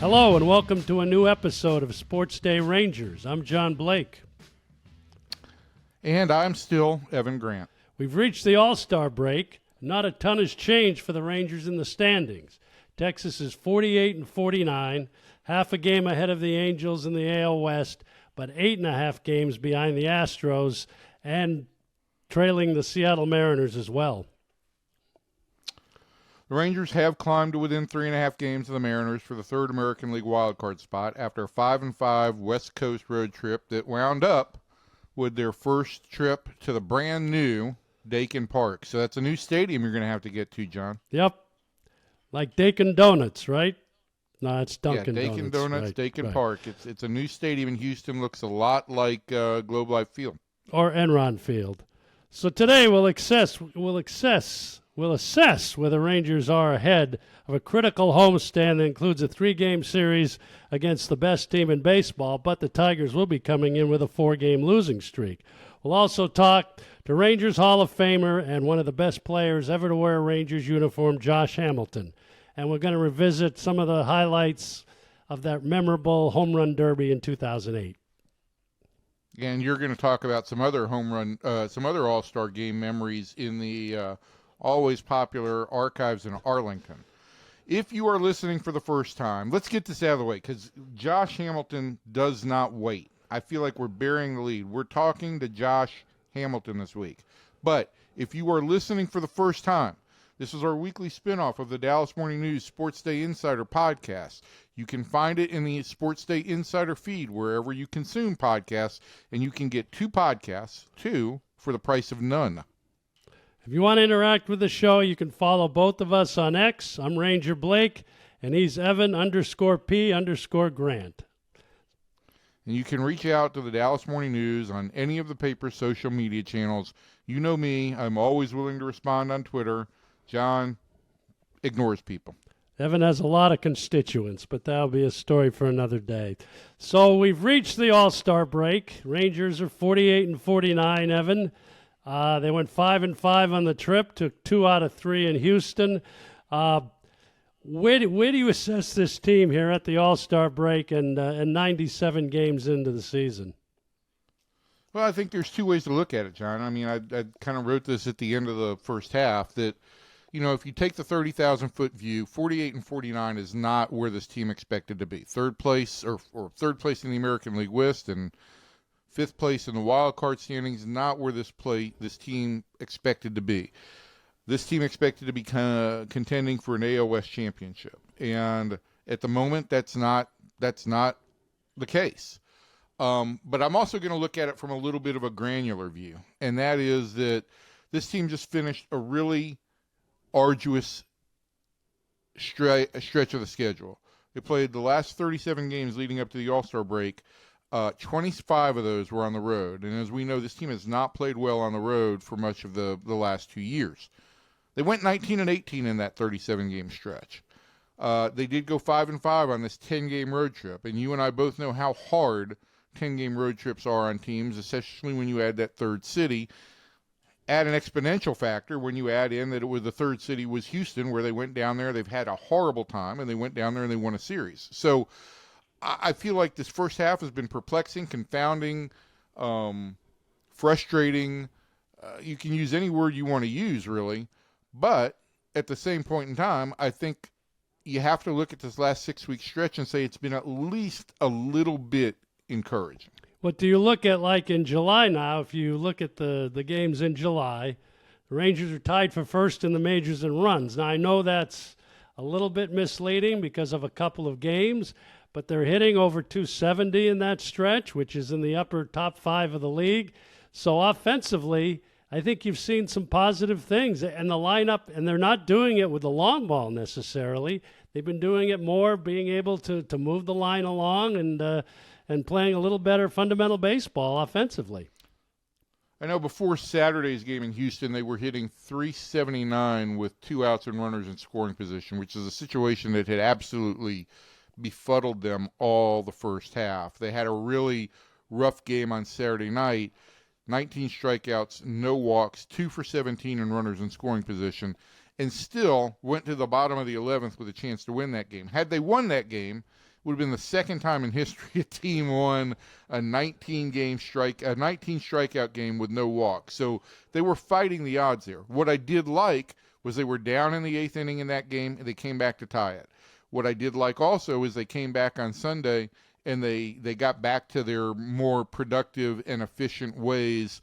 Hello and welcome to a new episode of SportsDay Rangers. I'm John Blake. And I'm still Evan Grant. We've reached the All-Star break. Not a ton has changed for the Rangers in the standings. Texas is 48-49, half a game ahead of the Angels in the AL West, but 8.5 games behind the Astros and trailing the Seattle Mariners as well. The Rangers have climbed to within 3.5 games of the Mariners for the third American League wildcard spot after a 5-5 West Coast road trip that wound up with their first trip to the brand new Dakin Park. So that's a new stadium you're going to have to get to, John. Yep. Like Dakin Donuts, right? No, it's Dunkin' Donuts. Dakin Donuts, right, Dakin right. Park. It's a new stadium in Houston. Looks a lot like Globe Life Field. Or Enron Field. So today we'll assess where the Rangers are ahead of a critical homestand that includes a 3-game series against the best team in baseball, but the Tigers will be coming in with a 4-game losing streak. We'll also talk to Rangers Hall of Famer and one of the best players ever to wear a Rangers uniform, Josh Hamilton. And we're going to revisit some of the highlights of that memorable home run derby in 2008. And you're going to talk about some other some other All-Star game memories in the always popular archives in Arlington. If you are listening for the first time, let's get this out of the way because Josh Hamilton does not wait. I feel like we're burying the lead. We're talking to Josh Hamilton this week. But if you are listening for the first time, this is our weekly spinoff of the Dallas Morning News SportsDay Insider podcast. You can find it in the SportsDay Insider feed wherever you consume podcasts, and you can get 2 podcasts, 2 for the price of none. If you want to interact with the show, you can follow both of us on X. I'm Ranger Blake, and he's Evan_P_Grant. And you can reach out to the Dallas Morning News on any of the paper's social media channels. You know me. I'm always willing to respond on Twitter. John ignores people. Evan has a lot of constituents, but that'll be a story for another day. So we've reached the All-Star break. Rangers are 48-49, Evan. They went 5-5 on the trip, took 2 out of 3 in Houston. Where do you assess this team here at the All-Star break and 97 games into the season? Well, I think there's 2 ways to look at it, John. I mean, I kind of wrote this at the end of the first half that, you know, if you take the 30,000-foot view, 48-49 is not where this team expected to be. Third place or third place in the American League West and 5th place in the wild card standings, not where this team expected to be. This team expected to be contending for an AL West championship, and at the moment, that's not the case. But I'm also going to look at it from a little bit of a granular view, and that is that this team just finished a really arduous stretch of the schedule. They played the last 37 games leading up to the All-Star break. 25 of those were on the road, and as we know, this team has not played well on the road for much of the last 2 years. They went 19-18 in that 37-game stretch. They did go 5-5 on this 10-game road trip, and you and I both know how hard 10-game road trips are on teams, especially when you add that third city. Add an exponential factor when you add in that the third city was Houston, where they went down there. They've had a horrible time, and they went down there and they won a series. So I feel like this first half has been perplexing, confounding, frustrating. You can use any word you want to use, really. But at the same point in time, I think you have to look at this last 6-week stretch and say it's been at least a little bit encouraging. What do you look at like in July now? If you look at the games in July, the Rangers are tied for first in the majors in runs. Now, I know that's a little bit misleading because of a couple of games, but they're hitting over 270 in that stretch, which is in the upper top 5 of the league. So offensively, I think you've seen some positive things. And the lineup, and they're not doing it with the long ball necessarily. They've been doing it more, being able to move the line along and playing a little better fundamental baseball offensively. I know before Saturday's game in Houston, they were hitting .379 with 2 outs and runners in scoring position, which is a situation that had absolutely befuddled them all the first half. They had a really rough game on Saturday night. 19 strikeouts, no walks, 2 for 17 and runners in scoring position, and still went to the bottom of the 11th with a chance to win that game. Had they won that game, would have been the second time in history a team won a 19 strikeout game with no walks. So they were fighting the odds there. What I did like was they were down in the 8th inning in that game, and they came back to tie it. What I did like also is they came back on Sunday, and they got back to their more productive and efficient ways.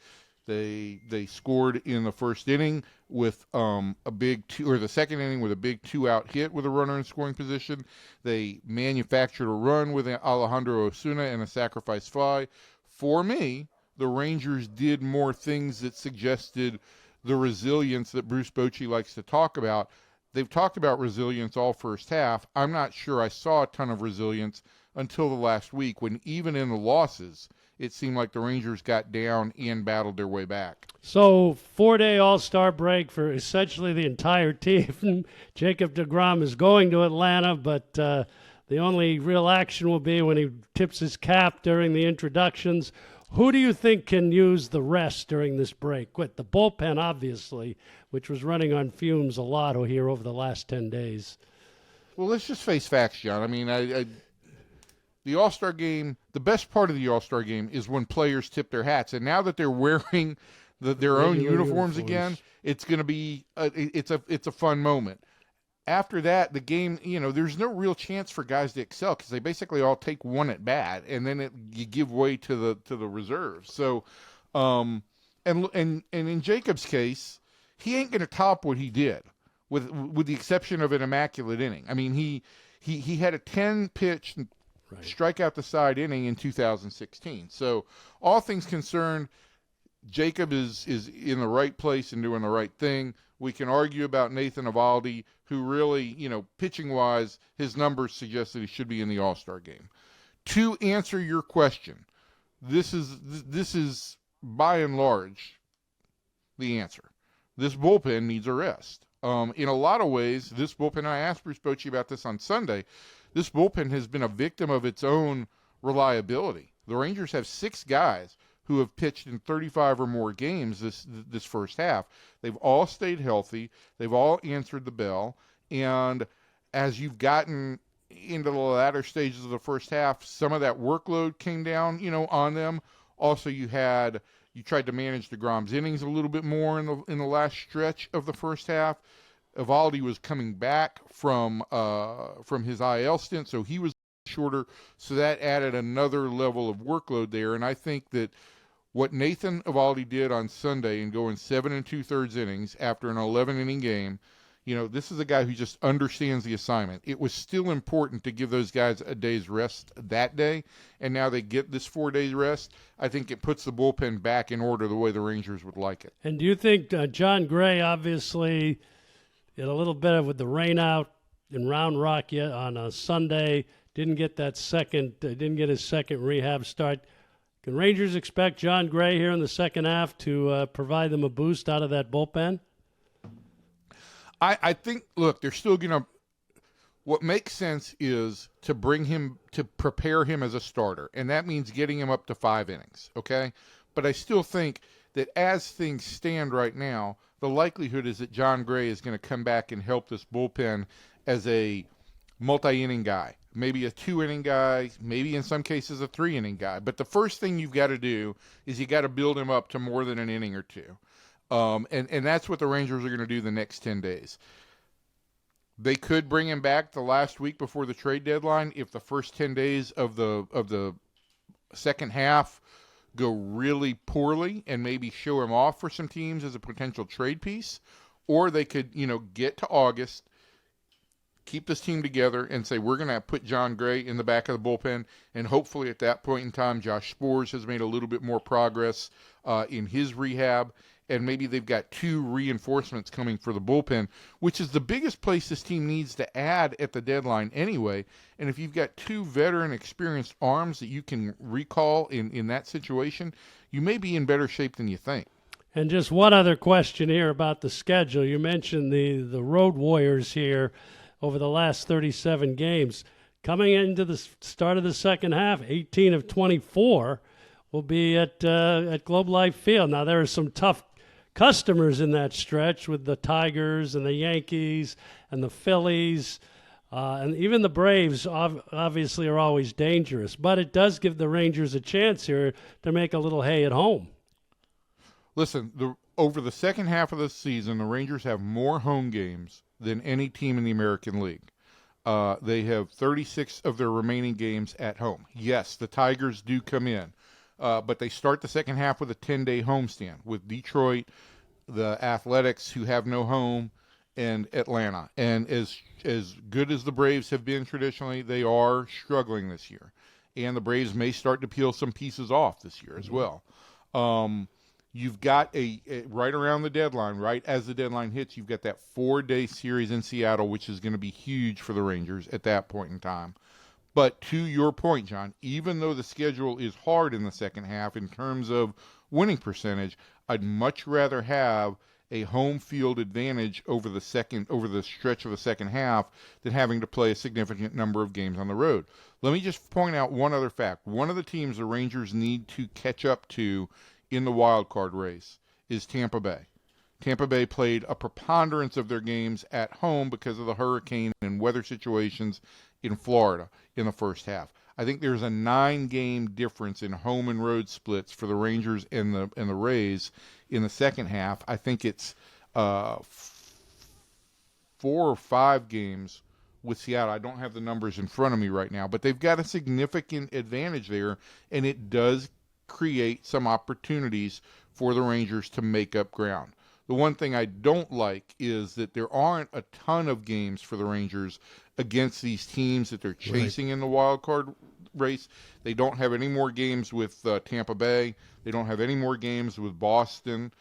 They scored in the first inning with a big the second inning with a big 2-out hit with a runner in scoring position. They manufactured a run with Alejandro Osuna and a sacrifice fly. For me, the Rangers did more things that suggested the resilience that Bruce Bochy likes to talk about. They've talked about resilience all first half. I'm not sure I saw a ton of resilience until the last week, when even in the losses, it seemed like the Rangers got down and battled their way back. So 4-day All-Star break for essentially the entire team. Jacob deGrom is going to Atlanta, but the only real action will be when he tips his cap during the introductions. Who do you think can use the rest during this break? With the bullpen, obviously, which was running on fumes a lot here over the last 10 days. Well, let's just face facts, John. I mean, the All-Star game, the best part of the All-Star game is when players tip their hats. And now that they're wearing their own uniforms again, it's going to be it's a fun moment. After that, the game, there's no real chance for guys to excel because they basically all take one at bat, and then you give way to the reserves. So, and in Jacob's case, he ain't going to top what he did, with the exception of an immaculate inning. I mean, he had a 10-pitch strikeout the side inning in 2016. So, all things concerned, Jacob is in the right place and doing the right thing. We can argue about Nathan Eovaldi, who really, pitching-wise, his numbers suggest that he should be in the All-Star game. To answer your question, this is by and large the answer. This bullpen needs a rest. In a lot of ways, this bullpen, I asked Bruce Bochy about this on Sunday, this bullpen has been a victim of its own reliability. The Rangers have 6 guys who have pitched in 35 or more games this first half. They've all stayed healthy. They've all answered the bell. And as you've gotten into the latter stages of the first half, some of that workload came down, on them. Also, you tried to manage deGrom's innings a little bit more in the last stretch of the first half. Eovaldi was coming back from his IL stint, so he was shorter. So that added another level of workload there. And I think that what Nathan Eovaldi did on Sunday and going 7 2/3 innings after an 11-inning game, this is a guy who just understands the assignment. It was still important to give those guys a day's rest that day, and now they get this 4 days rest. I think it puts the bullpen back in order the way the Rangers would like it. And do you think John Gray, obviously, in a little bit with the rain out in Round Rock yet on a Sunday, didn't get his second rehab start. Can Rangers expect John Gray here in the second half to provide them a boost out of that bullpen? I think, look, they're still going to – what makes sense is to bring him – to prepare him as a starter, and that means getting him up to 5 innings, okay? But I still think that as things stand right now, the likelihood is that John Gray is going to come back and help this bullpen as a multi-inning guy. Maybe a 2-inning guy, maybe in some cases a 3-inning guy. But the first thing you've got to do is you got to build him up to more than an inning or two. And that's what the Rangers are going to do the next 10 days. They could bring him back the last week before the trade deadline if the first 10 days of the second half go really poorly and maybe show him off for some teams as a potential trade piece. Or they could, get to August, keep this team together and say, we're going to put John Gray in the back of the bullpen, and hopefully at that point in time, Josh Sborz has made a little bit more progress in his rehab, and maybe they've got 2 reinforcements coming for the bullpen, which is the biggest place this team needs to add at the deadline anyway. And if you've got 2 veteran experienced arms that you can recall in that situation, you may be in better shape than you think. And just one other question here about the schedule. You mentioned the Road Warriors here over the last 37 games. Coming into the start of the second half, 18 of 24 will be at Globe Life Field. Now, there are some tough customers in that stretch with the Tigers and the Yankees and the Phillies. And even the Braves obviously are always dangerous, but it does give the Rangers a chance here to make a little hay at home. Listen, over the second half of the season, the Rangers have more home games than any team in the American League. They have 36 of their remaining games at home. Yes, the Tigers do come in, but they start the second half with a 10-day homestand with Detroit, the Athletics, who have no home, and Atlanta. And as good as the Braves have been traditionally, they are struggling this year. And the Braves may start to peel some pieces off this year as well. You've got a right around the deadline, right as the deadline hits, you've got that 4-day series in Seattle, which is going to be huge for the Rangers at that point in time. But to your point, John, even though the schedule is hard in the second half in terms of winning percentage, I'd much rather have a home field advantage over the stretch of the second half than having to play a significant number of games on the road. Let me just point out one other fact. One of the teams the Rangers need to catch up to in the wild card race is Tampa Bay. Tampa Bay played a preponderance of their games at home because of the hurricane and weather situations in Florida in the first half. I think there's a 9-game difference in home and road splits for the Rangers and the Rays in the second half. I think it's 4 or 5 games with Seattle. I don't have the numbers in front of me right now, but they've got a significant advantage there, and it does create some opportunities for the Rangers to make up ground. The one thing I don't like is that there aren't a ton of games for the Rangers against these teams that they're chasing in the wild card race. They don't have any more games with Tampa Bay. They don't have any more games with Boston.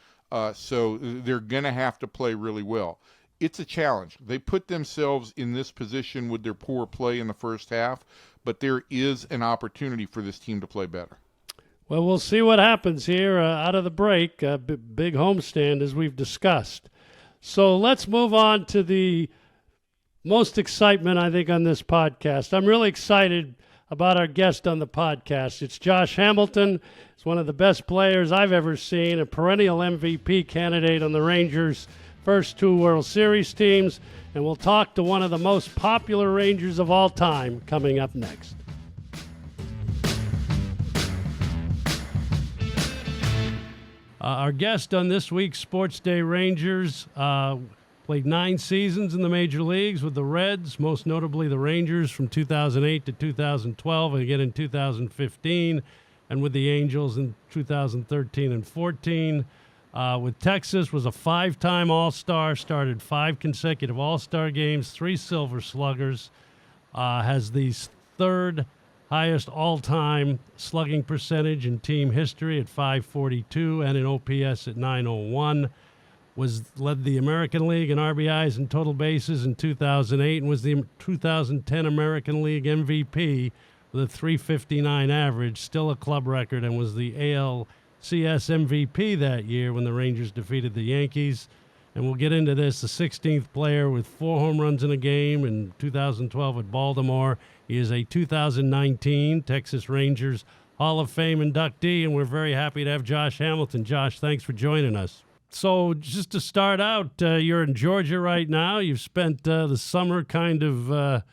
So they're going to have to play really well. It's a challenge. They put themselves in this position with their poor play in the first half, but there is an opportunity for this team to play better. Well, we'll see what happens here out of the break. Big homestand, as we've discussed. So let's move on to the most excitement, I think, on this podcast. I'm really excited about our guest on the podcast. It's Josh Hamilton. He's one of the best players I've ever seen, a perennial MVP candidate on the Rangers' first 2 World Series teams. And we'll talk to one of the most popular Rangers of all time coming up next. Our guest on this week's Sports Day Rangers played 9 seasons in the major leagues with the Reds, most notably the Rangers from 2008 to 2012, and again in 2015, and with the Angels in 2013 and 14. With Texas, was a 5-time All-Star, started 5 consecutive All-Star games, 3 Silver Sluggers, has the 3rd highest all-time slugging percentage in team history at .542 and an OPS at .901. Led the American League in RBIs and total bases in 2008 and was the 2010 American League MVP with a .359 average, still a club record, and was the ALCS MVP that year when the Rangers defeated the Yankees. And we'll get into this, the 16th player with 4 home runs in a game in 2012 at Baltimore. He is a 2019 Texas Rangers Hall of Fame inductee, and we're very happy to have Josh Hamilton. Josh, thanks for joining us. So just to start out, you're in Georgia right now. You've spent the summer kind of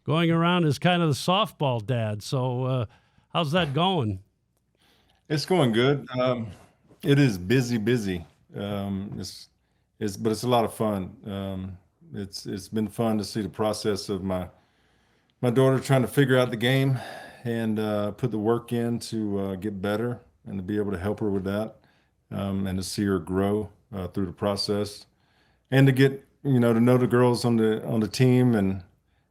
going around as kind of the softball dad. So how's that going? It's going good. It is busy. But it's a lot of fun. It's been fun to see the process of my daughter trying to figure out the game and put the work in to get better and to be able to help her with that, and to see her grow through the process, and to get to know the girls on the team and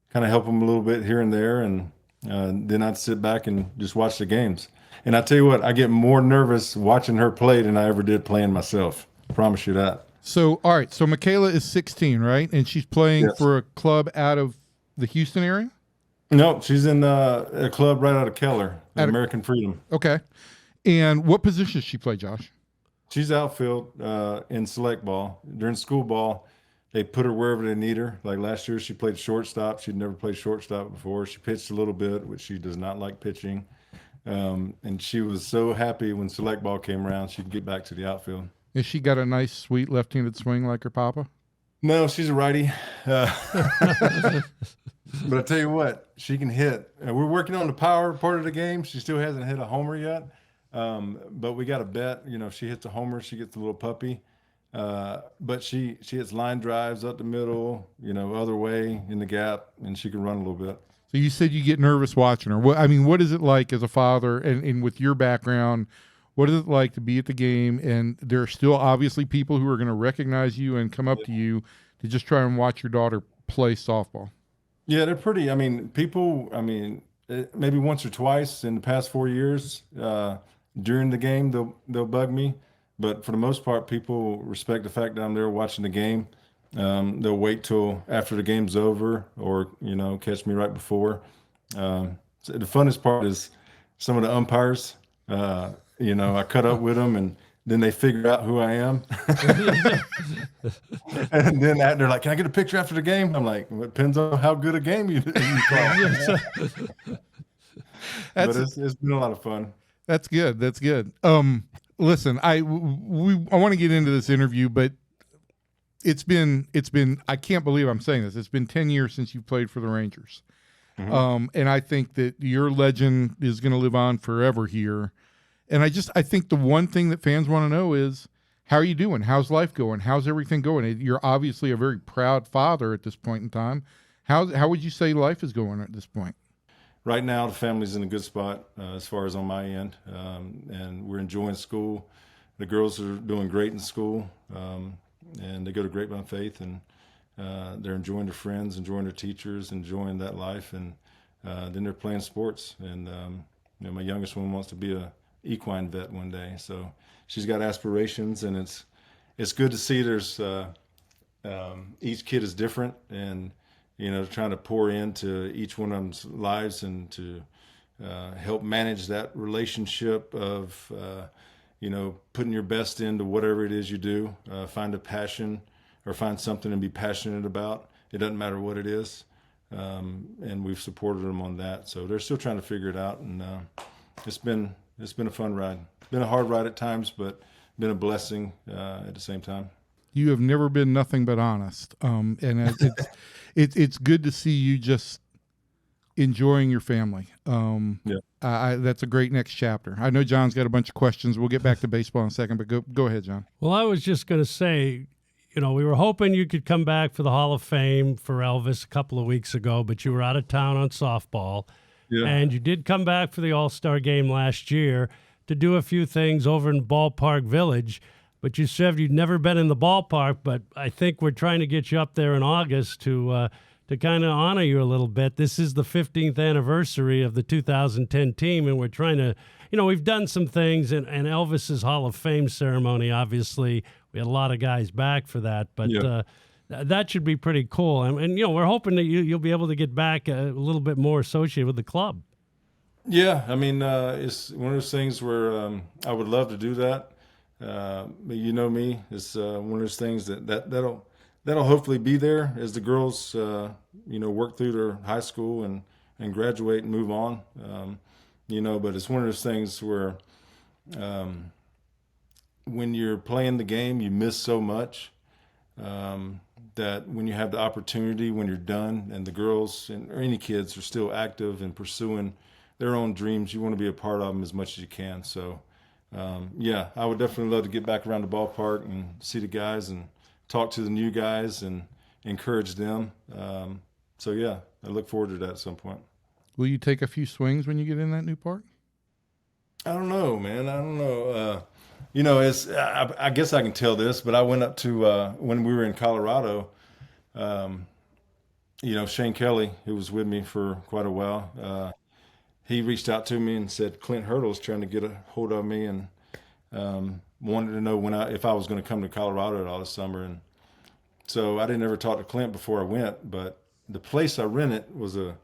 kind of help them a little bit here and there, and then I'd sit back and just watch the games. And I tell you what, I get more nervous watching her play than I ever did playing myself. I promise you that. So, all right. So Michaela is 16, right? And she's playing for a club out of the Houston area? No, she's in a club right out of Keller, American Freedom. Okay. And what position does she play, Josh? She's outfield in select ball. During school ball, they put her wherever they need her. Like last year, she played shortstop. She'd never played shortstop before. She pitched a little bit, which she does not like pitching. And she was so happy when select ball came around, she'd get back to the outfield. Has she got a nice, sweet left-handed swing like her papa? No, she's a righty. But I tell you what, she can hit. And we're working on the power part of the game. She still hasn't hit a homer yet. But we got a bet. If she hits a homer, she gets a little puppy. But she hits line drives up the middle, other way in the gap, and she can run a little bit. So you said you get nervous watching her. What is it like as a father, and with your background, what is it like to be at the game, and there are still obviously people who are going to recognize you and come up to you to just try and watch your daughter play softball? Yeah, they're pretty. People, maybe once or twice in the past 4 years, during the game, they'll bug me. But for the most part, people respect the fact that I'm there watching the game. They'll wait till after the game's over, or catch me right before. So the funnest part is some of the umpires. I cut up with them, and then they figure out who I am. And then they're like, "Can I get a picture after the game?" I'm like, "Well, it depends on how good a game you call." But it's been a lot of fun. That's good. That's good. Listen, I want to get into this interview, but it's been I can't believe I'm saying this. It's been 10 years since you played for the Rangers. Mm-hmm. And I think that your legend is going to live on forever here. And I think the one thing that fans want to know is, how are you doing? How's life going? How's everything going? You're obviously a very proud father at this point in time. How would you say life is going at this point? Right now, the family's in a good spot as far as on my end, and we're enjoying school. The girls are doing great in school, and they go to Grapevine Faith, and they're enjoying their friends, enjoying their teachers, enjoying that life, and then they're playing sports. And my youngest one wants to be a equine vet one day, so she's got aspirations, and it's good to see there's each kid is different, and trying to pour into each one of them's lives, and to help manage that relationship of putting your best into whatever it is you do. Find a passion, or find something to be passionate about. It doesn't matter what it is, and we've supported them on that. So they're still trying to figure it out, and it's been a fun ride. Been a hard ride at times, but been a blessing at the same time. You have never been nothing but honest, and it's good to see you just enjoying your family. That's a great next chapter. I know John's got a bunch of questions. We'll get back to baseball in a second, but go ahead, John. Well, I was just going to say, we were hoping you could come back for the Hall of Fame for Elvis a couple of weeks ago, but you were out of town on softball. Yeah. And you did come back for the All-Star game last year to do a few things over in Ballpark Village. But you said you'd never been in the ballpark, but I think we're trying to get you up there in August to kind of honor you a little bit. This is the 15th anniversary of the 2010 team, and we're trying to, we've done some things, and Elvis's Hall of Fame ceremony, obviously, we had a lot of guys back for that, but that should be pretty cool. And we're hoping that you'll be able to get back a little bit more associated with the club. Yeah, it's one of those things where I would love to do that. But you know me, it's one of those things that'll hopefully be there as the girls work through their high school and graduate and move on. But it's one of those things where when you're playing the game, you miss so much that when you have the opportunity, when you're done, and the girls or any kids are still active and pursuing their own dreams, you want to be a part of them as much as you can. So I would definitely love to get back around the ballpark and see the guys and talk to the new guys and encourage them. I look forward to that at some point. Will you take a few swings when you get in that new park? I don't know, man. I don't know. I guess I can tell this, but I went up to when we were in Colorado. Shane Kelly, who was with me for quite a while, he reached out to me and said Clint Hurdle's trying to get a hold of me, and wanted to know if I was going to come to Colorado all this summer. And so I didn't ever talk to Clint before I went, but the place I rented was a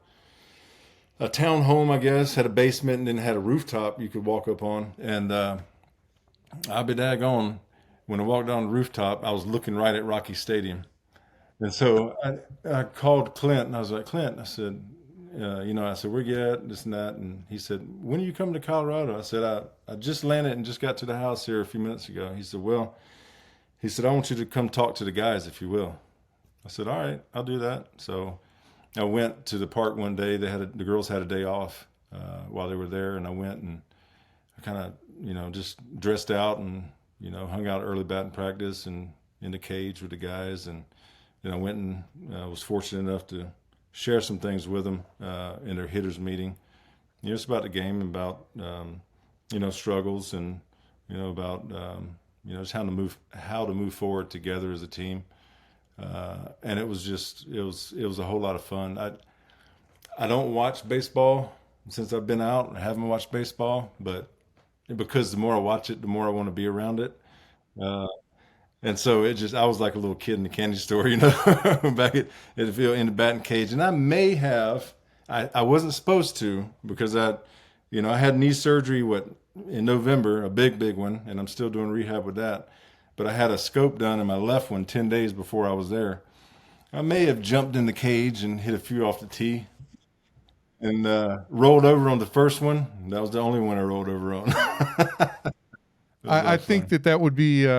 town home, I guess, had a basement and then had a rooftop you could walk up on. And I'll be daggone, when I walked down the rooftop, I was looking right at Rocky Stadium. And so I called Clint, and I was like, Clint, I said, where you at, this and that. And he said, when are you coming to Colorado? I said, I just landed and just got to the house here a few minutes ago. He said, I want you to come talk to the guys, if you will. I said, all right, I'll do that. So I went to the park one day. The girls had a day off while they were there, and I went and I kind of, just dressed out and, hung out early batting practice and in the cage with the guys. And then I went and was fortunate enough to share some things with them in their hitters meeting. It's about the game, about, struggles and, about, just how to move forward together as a team. And it was a whole lot of fun. I don't watch baseball since I've been out. I haven't watched baseball, but because the more I watch it, the more I want to be around it. And so I was like a little kid in the candy store, back at the in the batting cage. And I wasn't supposed to, because I had knee surgery, in November, a big one, and I'm still doing rehab with that. But I had a scope done in my left one 10 days before I was there. I may have jumped in the cage and hit a few off the tee and rolled over on the first one. That was the only one I rolled over on. I think that would be.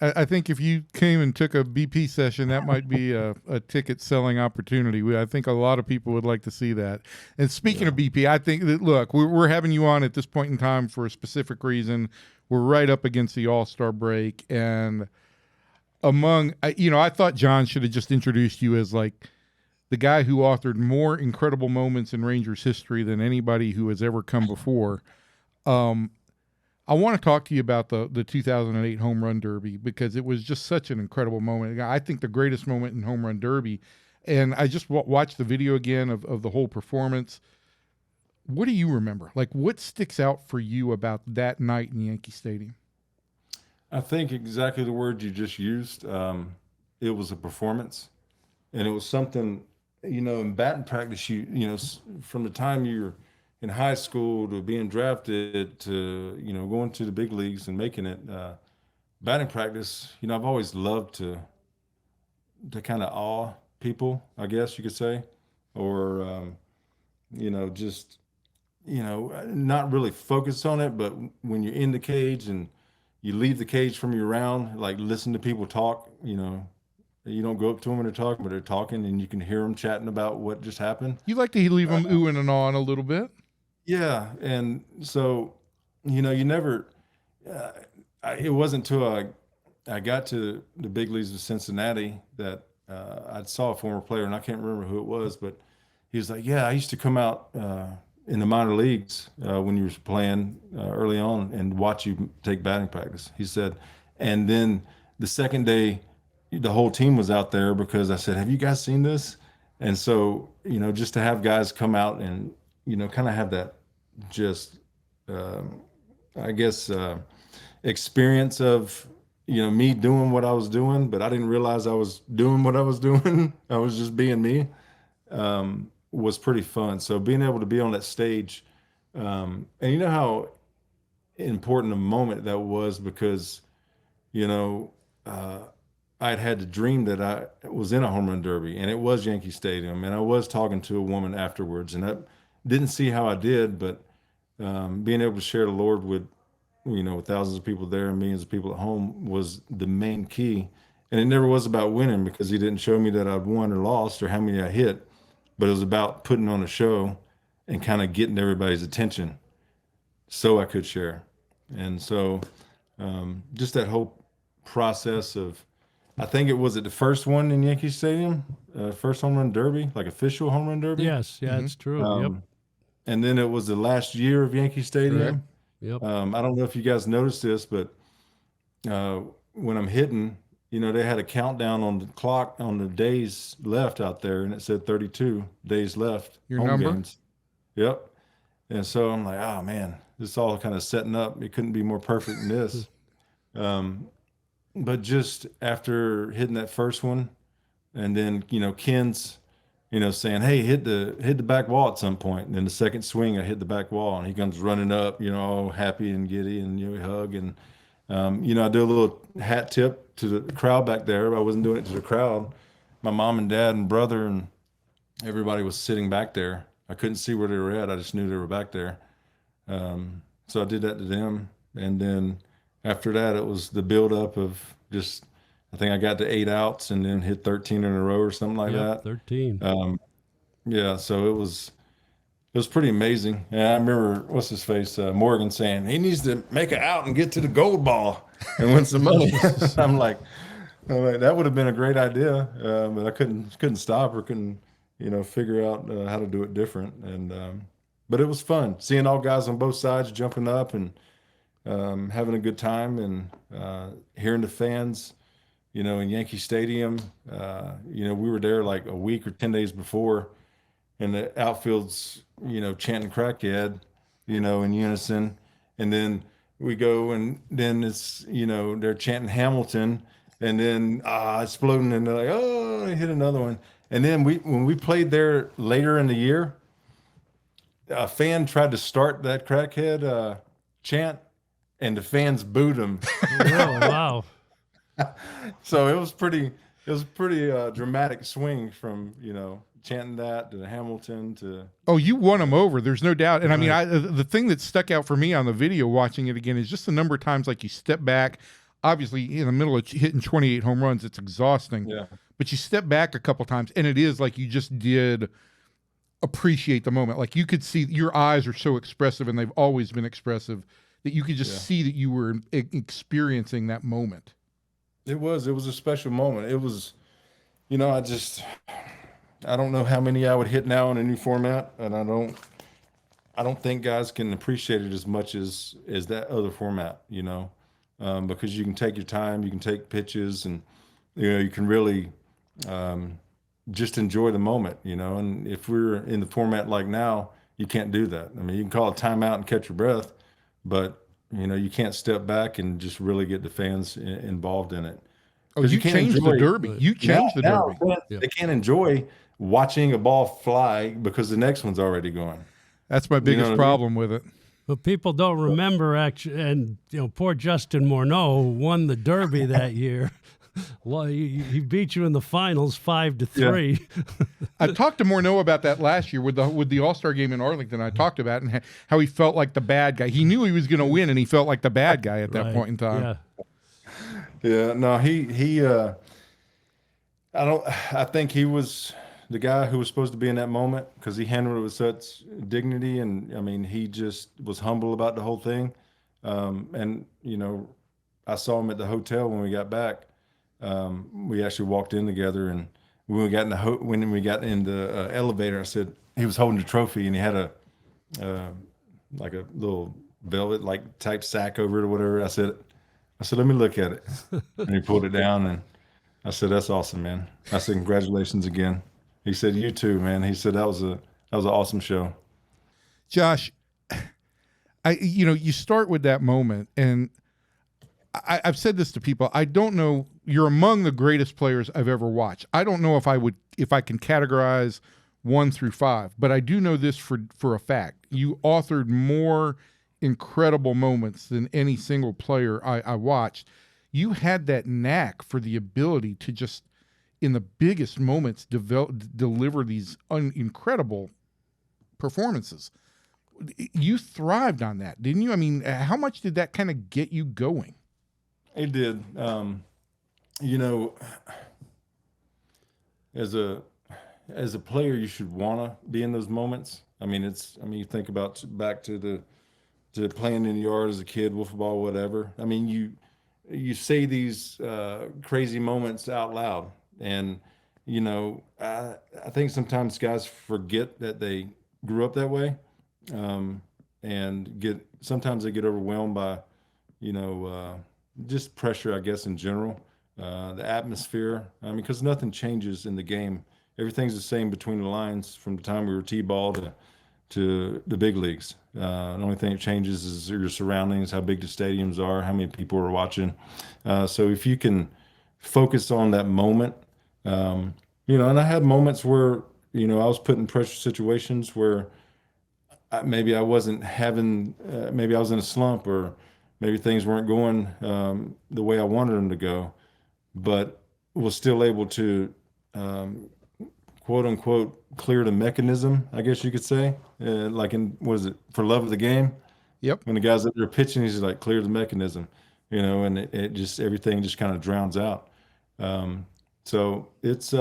I think if you came and took a BP session, that might be a ticket selling opportunity. I think a lot of people would like to see that. And speaking of BP, I think that, look, we're having you on at this point in time for a specific reason. We're right up against the All-Star break, and I thought John should have just introduced you as like the guy who authored more incredible moments in Rangers history than anybody who has ever come before. I want to talk to you about the 2008 Home Run Derby, because it was just such an incredible moment. I think the greatest moment in Home Run Derby, and I just watched the video again of the whole performance. What do you remember? Like, what sticks out for you about that night in Yankee Stadium? I think exactly the word you just used. It was a performance, and it was something, in batting practice, from the time you're in high school to being drafted to, going to the big leagues and making it, batting practice, I've always loved to kind of awe people, I guess you could say, or, just, not really focus on it, but when you're in the cage and you leave the cage from your round, like listen to people talk, you don't go up to them when they're talking, but they're talking and you can hear them chatting about what just happened. You like to leave them oohing and awing a little bit. Yeah. And so, you never, it wasn't until I got to the big leagues of Cincinnati that I saw a former player, and I can't remember who it was, but he was like, yeah, I used to come out in the minor leagues when you were playing early on and watch you take batting practice. He said, and then the second day, the whole team was out there because I said, have you guys seen this? And so, just to have guys come out and, kind of have that just, I guess, experience of, me doing what I was doing, but I didn't realize I was doing what I was doing. I was just being me, was pretty fun. So being able to be on that stage, and you know how important a moment that was, because, I'd had the dream that I was in a home run derby, and it was Yankee Stadium, and I was talking to a woman afterwards, and I didn't see how I did, but being able to share the Lord with, with thousands of people there and millions of people at home was the main key. And it never was about winning, because he didn't show me that I'd won or lost or how many I hit, but it was about putting on a show and kind of getting everybody's attention so I could share. And so just that whole process of, I think it was the first one in Yankee Stadium, first home run derby, like official home run derby. Yes, yeah, it's true. Yep. And then it was the last year of Yankee Stadium. Correct. Yep. I don't know if you guys noticed this, but when I'm hitting, they had a countdown on the clock on the days left out there, and it said 32 days left. Your number? Games. Yep. And so I'm like, oh man, this is all kind of setting up. It couldn't be more perfect than this. But just after hitting that first one, and then, Ken's, saying, hey, hit the back wall at some point. And then the second swing, I hit the back wall, and he comes running up, all happy and giddy, and, we hug. And, I do a little hat tip to the crowd back there. I wasn't doing it to the crowd. My mom and dad and brother and everybody was sitting back there. I couldn't see where they were at. I just knew they were back there. So I did that to them. And then after that, it was the buildup of just, I think I got to 8 outs and then hit 13 in a row or something like that. 13. Yeah, so it was pretty amazing. And I remember what's his face, Morgan saying he needs to make it out and get to the gold ball and win some money. I'm like, that would have been a great idea, but I couldn't stop or couldn't figure out how to do it different. And but it was fun seeing all guys on both sides jumping up and having a good time and hearing the fans. In Yankee Stadium, we were there like a week or 10 days before, and the outfield's, chanting crackhead, in unison. And then we go and then it's, they're chanting Hamilton and then exploding and they're like, oh, I hit another one. And then when we played there later in the year, a fan tried to start that crackhead chant and the fans booed him. Oh, wow. So it was pretty dramatic swing from, chanting that to Hamilton to. Oh, you won them over. There's no doubt. And I mean, the thing that stuck out for me on the video watching it again is just the number of times like you step back. Obviously, in the middle of hitting 28 home runs, it's exhausting. Yeah. But you step back a couple times, and it is like you just did appreciate the moment. Like you could see your eyes are so expressive, and they've always been expressive, that you could just see that you were experiencing that moment. It was a special moment. It was, I don't know how many I would hit now in a new format, and I don't think guys can appreciate it as much as that other format, because you can take your time, you can take pitches, and you can really just enjoy the moment, And if we're in the format like now, you can't do that. I mean, you can call a timeout and catch your breath, but you can't step back and just really get the fans involved in it. Oh, you changed the Derby. You changed the Derby. They can't enjoy watching a ball fly because the next one's already going. That's my biggest problem with it. But people don't remember actually, and poor Justin Morneau won the Derby that year. Well, he beat you in the finals 5-3. Yeah. I talked to Morneau about that last year with the All-Star game in Arlington. I talked about it and how he felt like the bad guy. He knew he was going to win, and he felt like the bad guy at that point in time. Yeah. No, I think he was the guy who was supposed to be in that moment because he handled it with such dignity, and I mean, he just was humble about the whole thing. And I saw him at the hotel when we got back. We actually walked in together, and when we got in the elevator, I said he was holding the trophy, and he had a like a little velvet like type sack over it or whatever. I said, let me look at it, and he pulled it down, and I said, that's awesome, man. I said, congratulations again. He said, you too, man. He said that was an awesome show. Josh, you start with that moment, and I've said this to people. I don't know. You're among the greatest players I've ever watched. I don't know if I can categorize 1 through 5, but I do know this for a fact. You authored more incredible moments than any single player I watched. You had that knack for the ability to just, in the biggest moments, deliver these incredible performances. You thrived on that, didn't you? I mean, how much did that kind of get you going? It did. As a player, you should want to be in those moments. I mean, you think about back to playing in the yard as a kid, wiffle ball, whatever. I mean, you say these crazy moments out loud, and I think sometimes guys forget that they grew up that way, and sometimes they get overwhelmed by just pressure, I guess, in general. The atmosphere. I mean, because nothing changes in the game. Everything's the same between the lines from the time we were T-ball to the big leagues. The only thing that changes is your surroundings, how big the stadiums are, how many people are watching. So if you can focus on that moment, and I had moments where, I was put in pressure situations where maybe I wasn't having, maybe I was in a slump, or maybe things weren't going the way I wanted them to go, but was still able to, quote unquote, clear the mechanism, I guess you could say. Like For Love of the Game? Yep. When the guy's up there pitching, he's like, clear the mechanism, and it just, everything just kind of drowns out. So it's,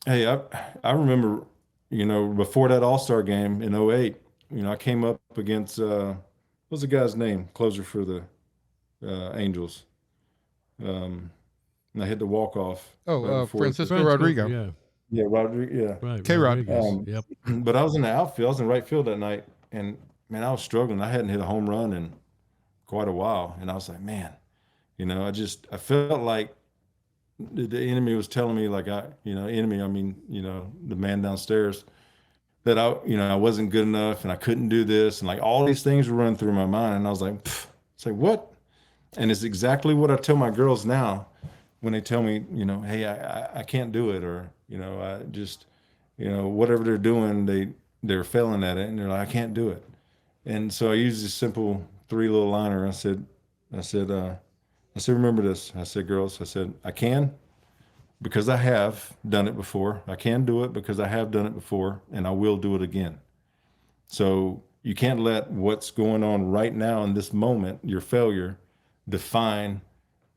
Hey, I remember, before that All-Star game in '08, I came up against what's the guy's name? Closer for the Angels. And I hit the walk-off right before. Francisco Rodrigo. Yeah, Yeah, Rodriguez. Yeah. right. K-Rod. Rodriguez. Yep. But I was in the outfield. I was in right field that night, and man, I was struggling. I hadn't hit a home run in quite a while, and I was like, man, I felt like the enemy was telling me, like, enemy, I mean, the man downstairs, that I wasn't good enough and I couldn't do this, and like all these things were running through my mind, and I was like, pfft. It's like, what? And it's exactly what I tell my girls now when they tell me, hey, I can't do it, or I just, whatever they're doing, they're failing at it, and they're like, I can't do it. And so I used this simple 3 little liner. I said, remember this. I said, girls, I said, I can because I have done it before. I can do it because I have done it before, and I will do it again. So you can't let what's going on right now in this moment, your failure, define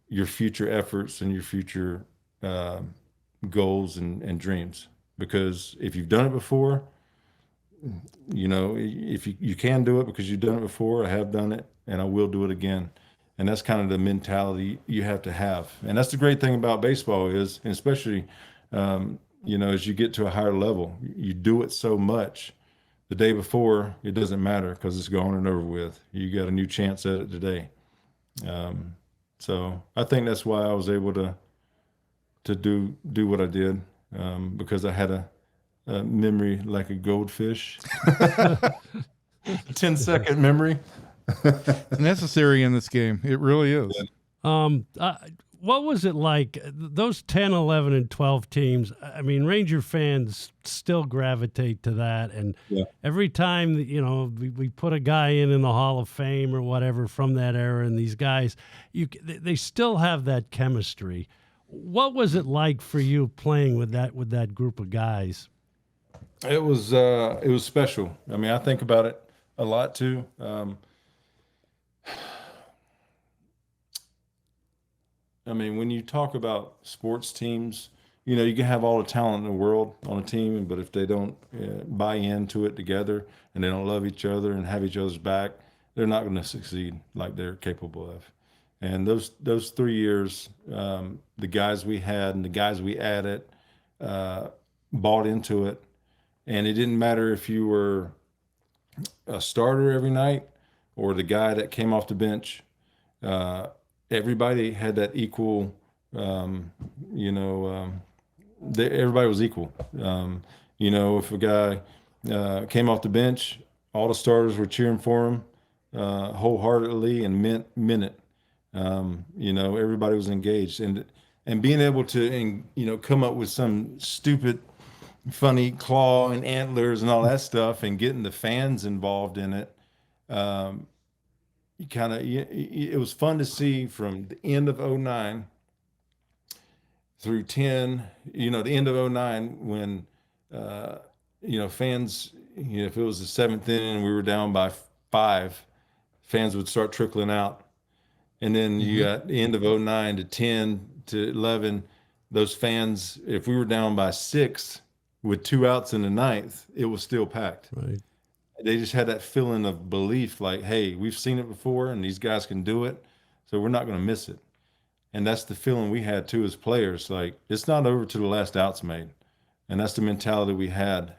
your future efforts and your future goals and dreams. Because if you've done it before, if you can do it because you've done it before, I have done it, and I will do it again. And that's kind of the mentality you have to have. And that's the great thing about baseball is, and especially, as you get to a higher level, you do it so much. The day before, it doesn't matter because it's gone and over with. You got a new chance at it today. So I think that's why I was able to do what I did, because I had a memory like a goldfish, 10-second memory. It's necessary in this game. It really is. What was it like? Those 10, 11, and 12 teams, I mean, Ranger fans still gravitate to that. And every time, we put a guy in the Hall of Fame or whatever from that era, and these guys, they still have that chemistry. What was it like for you playing with that group of guys? It was special. I mean, I think about it a lot too. I mean, when you talk about sports teams, you can have all the talent in the world on a team, but if they don't buy into it together and they don't love each other and have each other's back, they're not going to succeed like they're capable of. And those 3 years, the guys we had and the guys we added bought into it, and it didn't matter if you were a starter every night or the guy that came off the bench. Everybody had that equal, everybody was equal. If a guy came off the bench, all the starters were cheering for him wholeheartedly and meant it. Everybody was engaged, and being able to, come up with some stupid, funny claw and antlers and all that stuff, and getting the fans involved in it. It was fun to see from the end of '09 through 10, the end of '09 when, fans, if it was the 7th inning and we were down by 5, fans would start trickling out. And then you got the end of '09 to 10 to 11, those fans, if we were down by 6 with 2 outs in the 9th, it was still packed. Right. They just had that feeling of belief, like, hey, we've seen it before and these guys can do it, so we're not going to miss it. And that's the feeling we had too as players. Like, it's not over till the last out's made. And that's the mentality we had.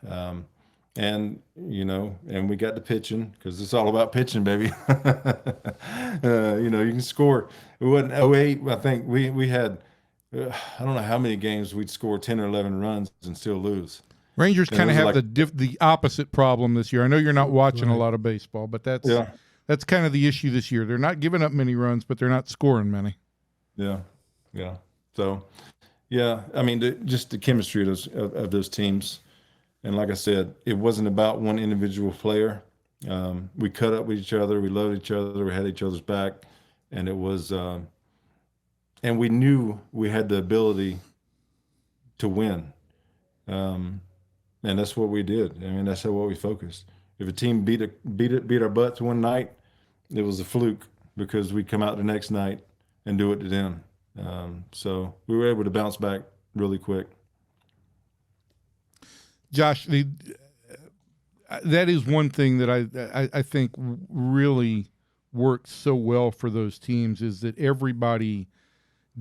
And we got the pitching because it's all about pitching, baby. You can score. It wasn't '08. I think we had, I don't know how many games we'd score 10 or 11 runs and still lose. Rangers kind of have like, the opposite problem this year. I know you're not watching a lot of baseball, but that's kind of the issue this year. They're not giving up many runs, but they're not scoring many. Yeah. So, I mean, just the chemistry of those teams. And like I said, it wasn't about one individual player. We cut up with each other. We loved each other. We had each other's back. And it was, and we knew we had the ability to win. And that's what we did. I mean, that's what we focused. If a team beat our butts one night, it was a fluke because we come out the next night and do it to them. So we were able to bounce back really quick. Josh, that is one thing that I think really worked so well for those teams is that everybody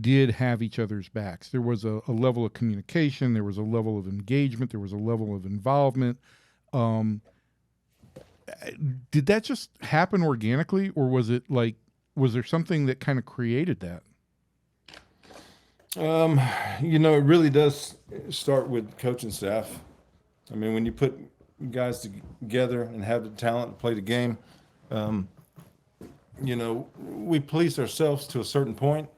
did have each other's backs. There was a level of communication, there was a level of engagement, there was a level of involvement. Did that just happen organically, or was there something that kind of created that? It really does start with coaching staff. I mean, when you put guys together and have the talent to play the game, we police ourselves to a certain point,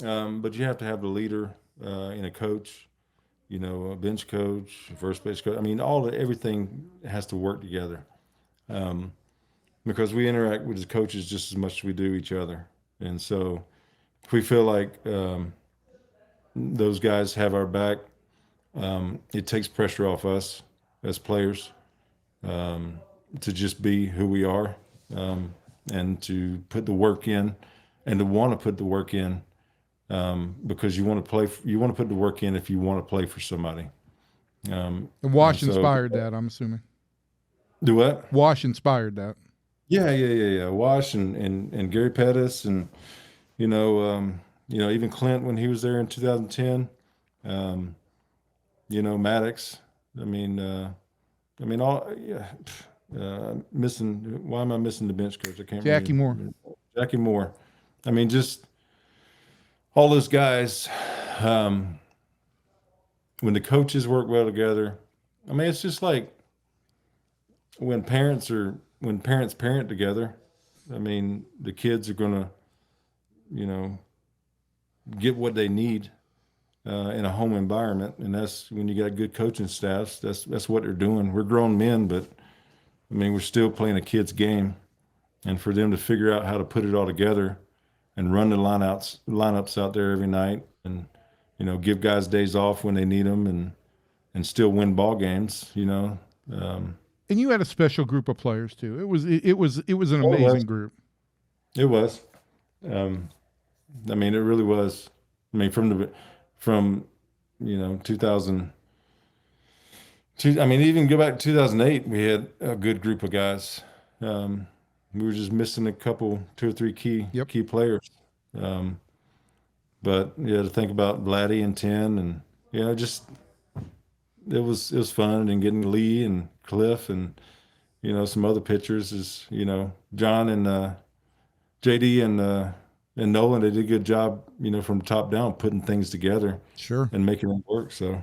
but you have to have the leader and a coach, a bench coach, first base coach. I mean, everything has to work together because we interact with the coaches just as much as we do each other. And so if we feel like those guys have our back, it takes pressure off us as players to just be who we are and to put the work in and to want to put the work in because you want to play. You want to put the work in if you want to play for somebody. And Wash inspired that, I'm assuming. Do what? Wash inspired that. Yeah. Wash and Gary Pettis and even Clint when he was there in 2010. Maddox. Missing. Why am I missing the bench coach? I can't. Jackie Moore. Jackie Moore. I mean, just all those guys. When the coaches work well together, I mean, it's just like when parents parent together. I mean, the kids are gonna, get what they need in a home environment, and that's when you got good coaching staffs. That's what they're doing. We're grown men, but I mean, we're still playing a kid's game, and for them to figure out how to put it all together and run the lineups out there every night, and give guys days off when they need them, and still win ball games. And you had a special group of players too. It was an amazing group. It was. I mean, it really was. I mean, from 2000. I mean, even go back to 2008, we had a good group of guys. We were just missing a couple, 2 or 3 key players. But to think about Vladdy and 10, and just it was fun, and getting Lee and Cliff and some other pitchers is John and JD and Nolan. They did a good job from the top down putting things together, sure, and making it work. So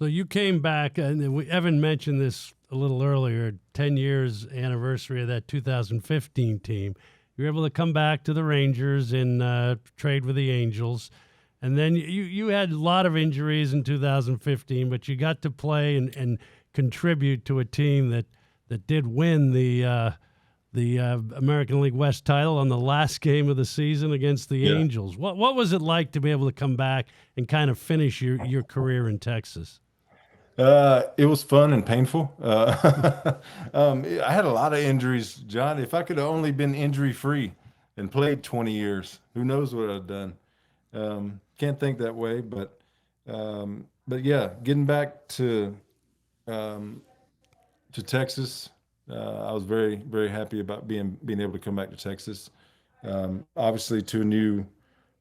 you came back, and Evan mentioned this a little earlier. 10 years anniversary of that 2015 team. You were able to come back to the Rangers and trade with the Angels. And then you had a lot of injuries in 2015, but you got to play and contribute to a team that did win the American League West title on the last game of the season against the Angels. What was it like to be able to come back and kind of finish your career in Texas? It was fun and painful. I had a lot of injuries, John. If I could have only been injury-free and played 20 years, who knows what I'd done. Can't think that way, but yeah, getting back to Texas, I was very, very happy about being able to come back to Texas. Obviously, to a new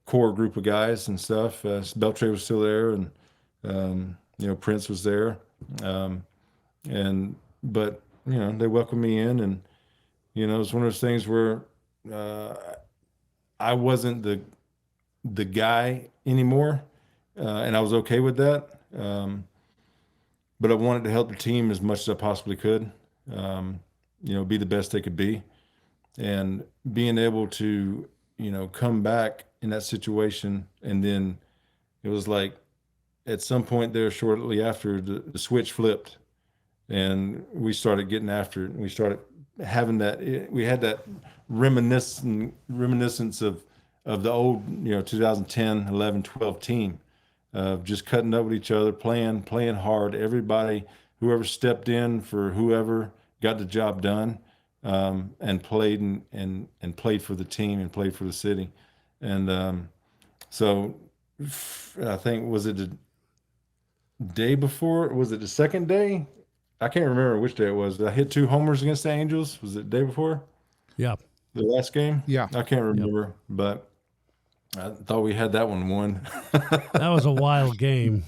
core group of guys and stuff. Beltre was still there, and Prince was there, but they welcomed me in, and it was one of those things where I wasn't the guy anymore, and I was okay with that. But I wanted to help the team as much as I possibly could, be the best they could be, and being able to come back in that situation, and then it was like, at some point there, shortly after, the switch flipped, and we started getting after it. And we started having we had that reminiscence of the old, 2010, 11, 12 team, of just cutting up with each other, playing hard. Everybody, whoever stepped in for whoever, got the job done, and played and played for the team and played for the city. And so I think, was it day before, was it the second day? I can't remember which day it was. I hit 2 homers against the Angels. Was it the day before Yeah. the last game? Yeah. I can't remember, but I thought we had that one won. That was a wild game.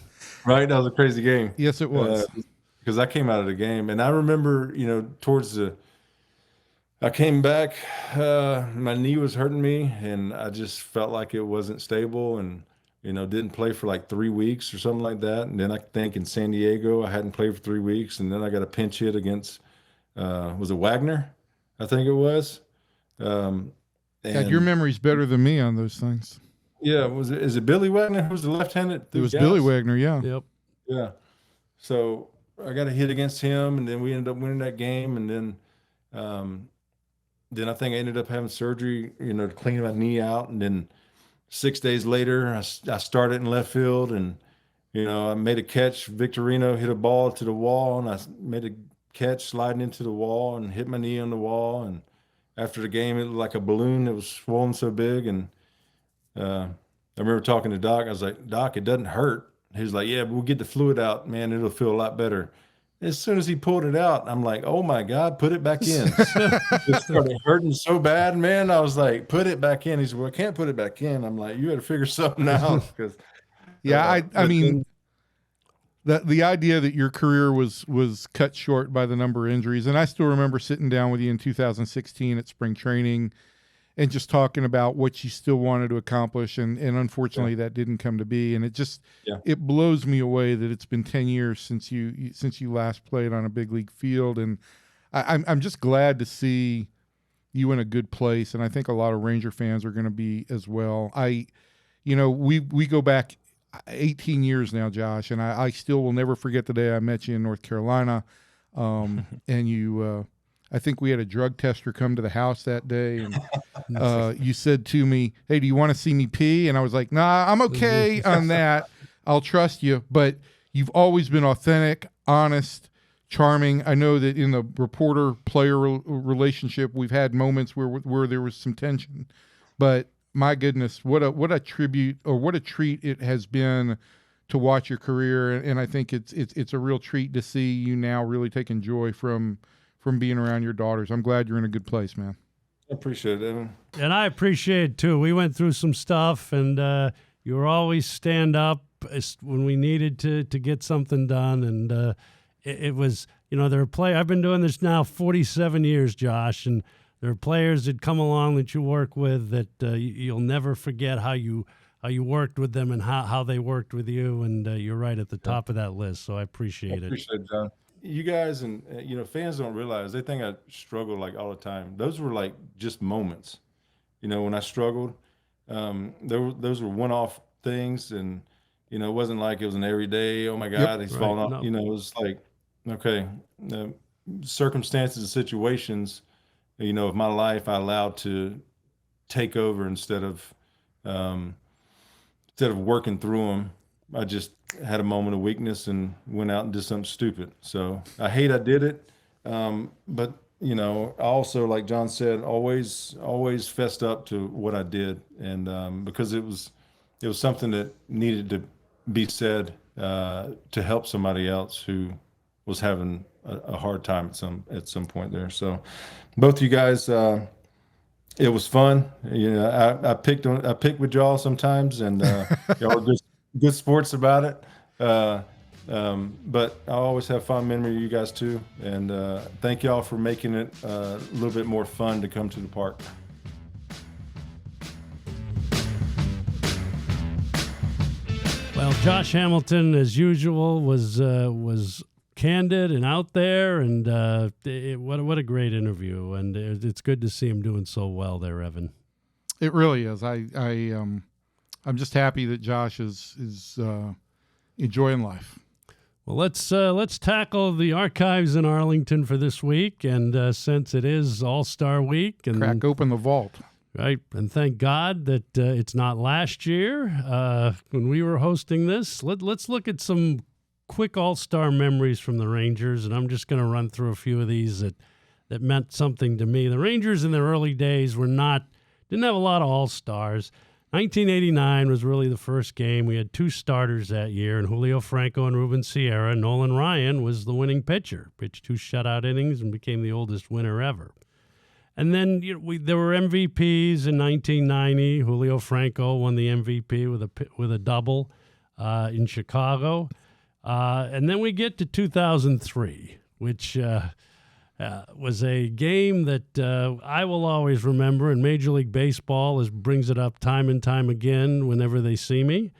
Right? That was a crazy game. Yes, it was. Because I came out of the game, and I remember, I came back, my knee was hurting me, and I just felt like it wasn't stable, and didn't play for like 3 weeks or something like that. And then I think in San Diego, I hadn't played for 3 weeks, and then I got a pinch hit against, was it Wagner? I think it was. God, And your memory's better than me on those things. yeah, is it Billy Wagner who's the left-handed? It was Billy Wagner, yeah. Yep. Yeah. So I got a hit against him, and then we ended up winning that game. And then I think I ended up having surgery, to clean my knee out. And then 6 days later, I started in left field, and I made a catch. Victorino hit a ball to the wall, and I made a catch sliding into the wall and hit my knee on the wall. And after the game, it looked like a balloon that was swollen so big. And I remember talking to Doc. I was like, Doc, it doesn't hurt. He was like, yeah, but we'll get the fluid out, man. It'll feel a lot better. As soon as he pulled it out, I'm like, oh my God, put it back in. It started hurting so bad, man. I was like, put it back in. He said, well, I can't put it back in. I'm like, you got to figure something out. Yeah, I mean, the idea that your career was cut short by the number of injuries, and I still remember sitting down with you in 2016 at spring training and just talking about what you still wanted to accomplish, and unfortunately that didn't come to be. And it blows me away that it's been 10 years since you last played on a big league field, and I'm just glad to see you in a good place, and I think a lot of Ranger fans are going to be as well. We go back 18 years now, Josh, and I still will never forget the day I met you in North Carolina, and you. I think we had a drug tester come to the house that day, and you said to me, hey, do you want to see me pee? And I was like, nah, I'm okay on that. I'll trust you. But you've always been authentic, honest, charming. I know that in the reporter-player relationship, we've had moments where there was some tension. But my goodness, what a tribute, or what a treat it has been to watch your career. And I think it's a real treat to see you now really taking joy from being around your daughters. I'm glad you're in a good place, man. I appreciate it, Evan. And I appreciate it too. We went through some stuff, and you were always stand up when we needed to get something done. And it was, there are I've been doing this now 47 years, Josh, and there are players that come along that you work with that you'll never forget how you worked with them and how they worked with you. And you're right at the top of that list. So I appreciate it. I appreciate it, John. You guys and fans don't realize, they think I struggle like all the time. Those were like just moments. When I struggled, those were one-off things, and it wasn't like it was an everyday. Oh my God, he's falling off. No. It was like, okay, circumstances and situations, of my life, I allowed to take over instead of working through them. I just had a moment of weakness and went out and did something stupid. So I hate I did it. But, I also, like John said, always fessed up to what I did. And because it was something that needed to be said to help somebody else who was having a hard time at some point there. So both you guys, it was fun. I picked with y'all sometimes, and y'all are good sports about it. But I always have fond memory of you guys too. And thank y'all for making it a little bit more fun to come to the park. Well, Josh Hamilton, as usual, was candid and out there, and what a great interview. And it's good to see him doing so well there, Evan. It really is. I'm just happy that Josh is enjoying life. Well, let's tackle the archives in Arlington for this week, and since it is All-Star Week, and crack open the vault, right? And thank God that it's not last year when we were hosting this. Let's look at some quick All-Star memories from the Rangers, and I'm just going to run through a few of these that meant something to me. The Rangers in their early days didn't have a lot of All-Stars. 1989 was really the first game. We had two starters that year, and Julio Franco and Ruben Sierra. Nolan Ryan was the winning pitcher, pitched 2 shutout innings and became the oldest winner ever. And then there were MVPs in 1990. Julio Franco won the MVP with a double in Chicago. And then we get to 2003, which was a game that I will always remember, and Major League Baseball brings it up time and time again whenever they see me.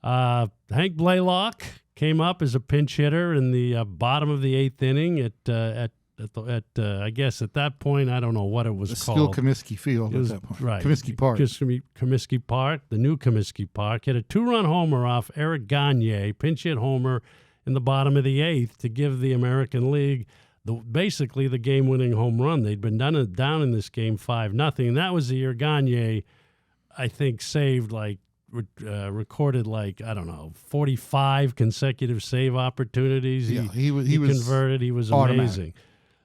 Hank Blaylock came up as a pinch hitter in the bottom of the 8th inning at I guess at that point, I don't know what it was called. Still Comiskey Field at that point. Right. Comiskey Park. Comiskey Park, the new Comiskey Park. Hit a 2-run homer off Eric Gagne, pinch hit homer in the bottom of the 8th to give the American League basically the game-winning home run. They'd been down in this game 5-0, and that was the year Gagne, I think, saved recorded 45 consecutive save opportunities. He was converted. He was automatic. Amazing.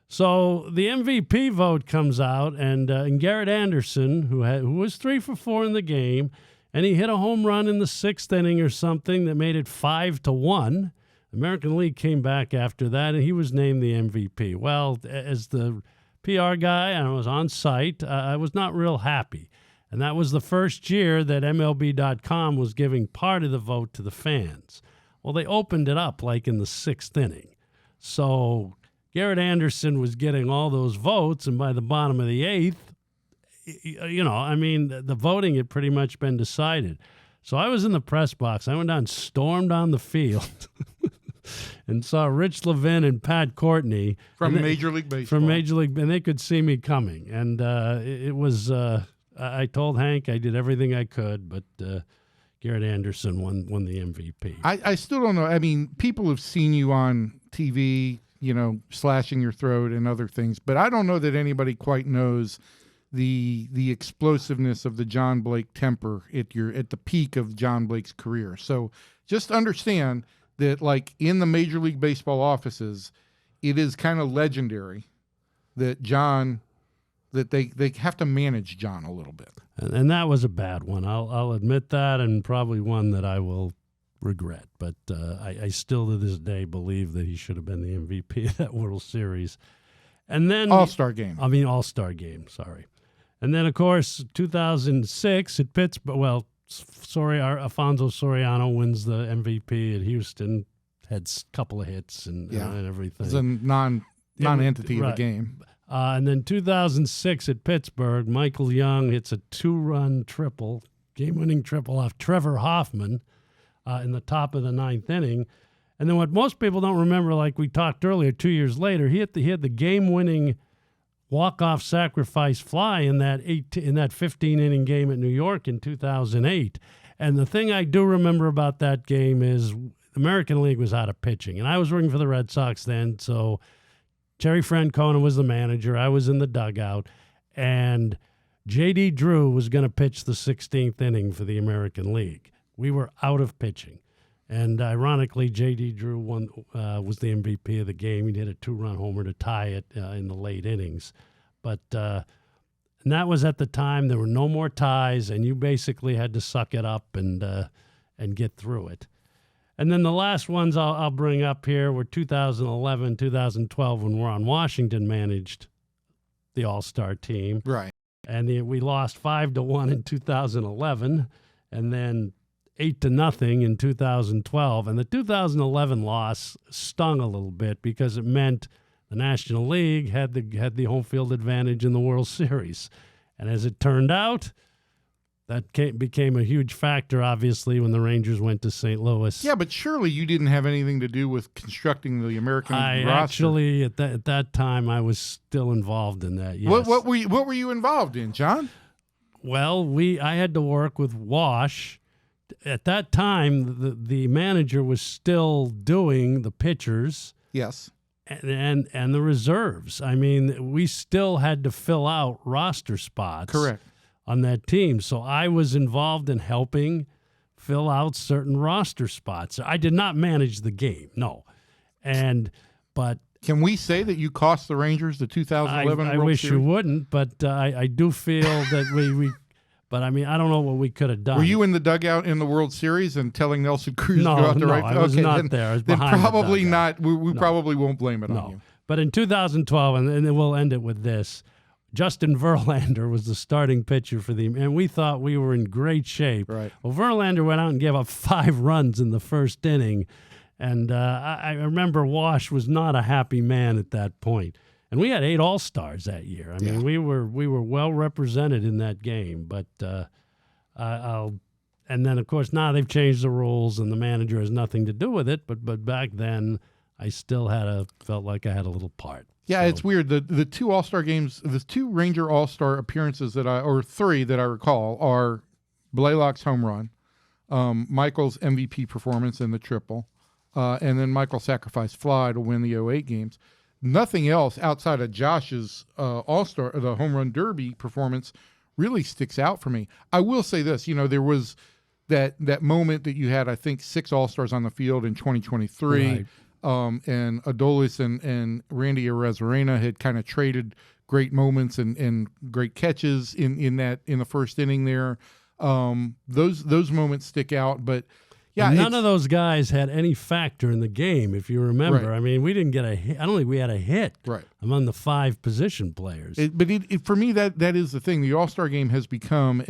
So the MVP vote comes out, and Garrett Anderson, who was 3 for 4 in the game, and he hit a home run in the 6th inning or something that made it 5-1. American League came back after that, and he was named the MVP. Well, as the PR guy, and I was on site, I was not real happy. And that was the first year that MLB.com was giving part of the vote to the fans. Well, they opened it up in the 6th inning. So Garrett Anderson was getting all those votes, and by the bottom of the 8th, the voting had pretty much been decided. So I was in the press box. I went down, stormed on the field, and saw Rich Levin and Pat Courtney. From Major League Baseball. From Major League, and they could see me coming. And it was, I told Hank I did everything I could, but Garrett Anderson won the MVP. I still don't know. I mean, people have seen you on TV, slashing your throat and other things, but I don't know that anybody quite knows the explosiveness of the John Blake temper at the peak of John Blake's career. So just understand that, in the Major League Baseball offices, it is kind of legendary that they have to manage John a little bit. And that was a bad one. I'll admit that, and probably one that I will regret. But I still to this day believe that he should have been the MVP of that World Series. And then All-Star game. All-Star game, sorry. And then, of course, 2006 at Pittsburgh. Well, Alfonso Soriano wins the MVP at Houston. Had a couple of hits and everything. It's a non-entity of a game. And then 2006 at Pittsburgh, Michael Young hits a 2-run triple, game-winning triple off Trevor Hoffman in the top of the 9th inning. And then what most people don't remember, like we talked earlier, 2 years later, he hit the game-winning walk-off sacrifice fly in that 15-inning game at New York in 2008. And the thing I do remember about that game is the American League was out of pitching, and I was working for the Red Sox then, so Terry Francona was the manager. I was in the dugout, and J.D. Drew was going to pitch the 16th inning for the American League. We were out of pitching. And ironically, J.D. Drew was the MVP of the game. He hit a 2-run homer to tie it in the late innings. But and that was at the time there were no more ties, and you basically had to suck it up and get through it. And then the last ones I'll bring up here were 2011, 2012, when Ron Washington managed the All-Star team. Right. And we lost 5-1 in 2011, and then 8-0 in 2012, and the 2011 loss stung a little bit because it meant the National League had the home field advantage in the World Series, and as it turned out, that became a huge factor, obviously, when the Rangers went to St. Louis. Yeah, but surely you didn't have anything to do with constructing the American roster. Actually, at that time, I was still involved in that. Yes. What were you involved in, John? Well, I had to work with Wash. At that time, the manager was still doing the pitchers. Yes. And the reserves. I mean, we still had to fill out roster spots. Correct. On that team. So I was involved in helping fill out certain roster spots. I did not manage the game, no. But can we say that you cost the Rangers the 2011 I World wish Series? you wouldn't, but I do feel that we But I mean, I don't know what we could have done. Were you in the dugout in the World Series and telling Nelson Cruz No, to go out the no, right? I was not there. I was then behind the probably dugout. not. We probably won't blame it on No. you. But in 2012, and then we'll end it with this, Justin Verlander was the starting pitcher for and we thought we were in great shape. Right. Well, Verlander went out and gave up 5 runs in the first inning, and I remember Wash was not a happy man at that point. And we had 8 All-Stars that year. I mean, we were well represented in that game. But and then, of course, now they've changed the rules, and the manager has nothing to do with it. But back then, I still felt like I had a little part. Yeah, So, it's weird. The 2 All-Star games, the 2 Ranger All-Star appearances or 3 that I recall are Blaylock's home run, Michael's MVP performance in the triple, and then Michael's sacrifice fly to win the 08 games. Nothing else outside of Josh's All-Star, the home run derby performance, really sticks out for me. I will say this, there was that moment that you had, I think, 6 All-Stars on the field in 2023. Right. And Adolis and Randy Arozarena had kind of traded great moments and great catches in the first inning there. Those moments stick out, but yeah, none of those guys had any factor in the game, if you remember. Right. I mean, we didn't get a hit. I don't think we had a hit Right. among the 5 position players. But for me, that is the thing. The All-Star game has become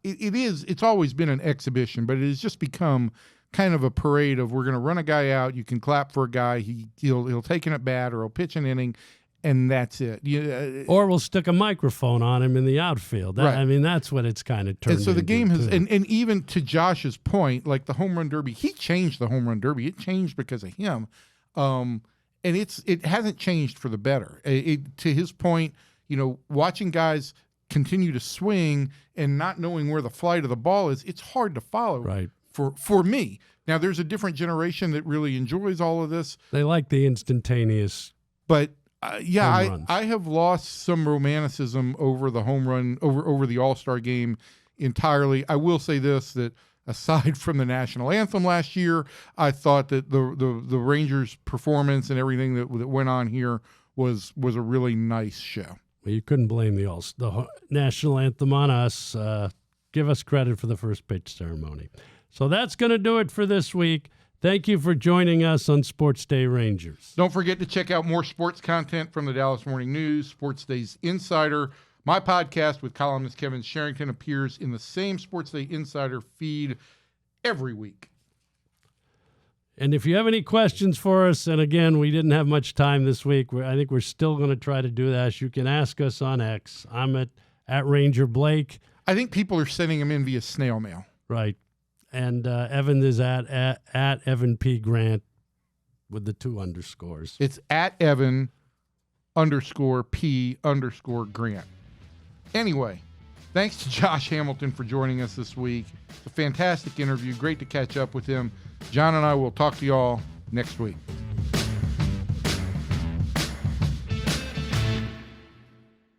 it's always been an exhibition, but it has just become kind of a parade of we're going to run a guy out. You can clap for a guy. He'll take an at bat or he'll pitch an inning, and that's it. Or we'll stick a microphone on him in the outfield. Right. I mean, that's what it's kind of turned And so the into, game has, too. and even to Josh's point, like the home run derby, he changed the home run derby. It changed because of him, and it hasn't changed for the better. To his point, watching guys continue to swing and not knowing where the flight of the ball is, it's hard to follow. Right. For me. Now, there's a different generation that really enjoys all of this. They like the instantaneous. But, Home runs. I have lost some romanticism over the home run, over the All-Star game entirely. I will say this, that aside from the national anthem last year, I thought that the Rangers' performance and everything that went on here was a really nice show. Well, you couldn't blame the national anthem on us. Give us credit for the first pitch ceremony. So that's going to do it for this week. Thank you for joining us on Sports Day Rangers. Don't forget to check out more sports content from the Dallas Morning News, Sports Day's Insider. My podcast with columnist Kevin Sherrington appears in the same Sports Day Insider feed every week. And if you have any questions for us, and again, we didn't have much time this week, I think we're still going to try to do that. You can ask us on X. I'm at Ranger Blake. I think people are sending them in via snail mail. Right. And Evan is at Evan P. Grant with the 2 underscores. It's at Evan_P_Grant. Anyway, thanks to Josh Hamilton for joining us this week. It's a fantastic interview. Great to catch up with him. John and I will talk to y'all next week.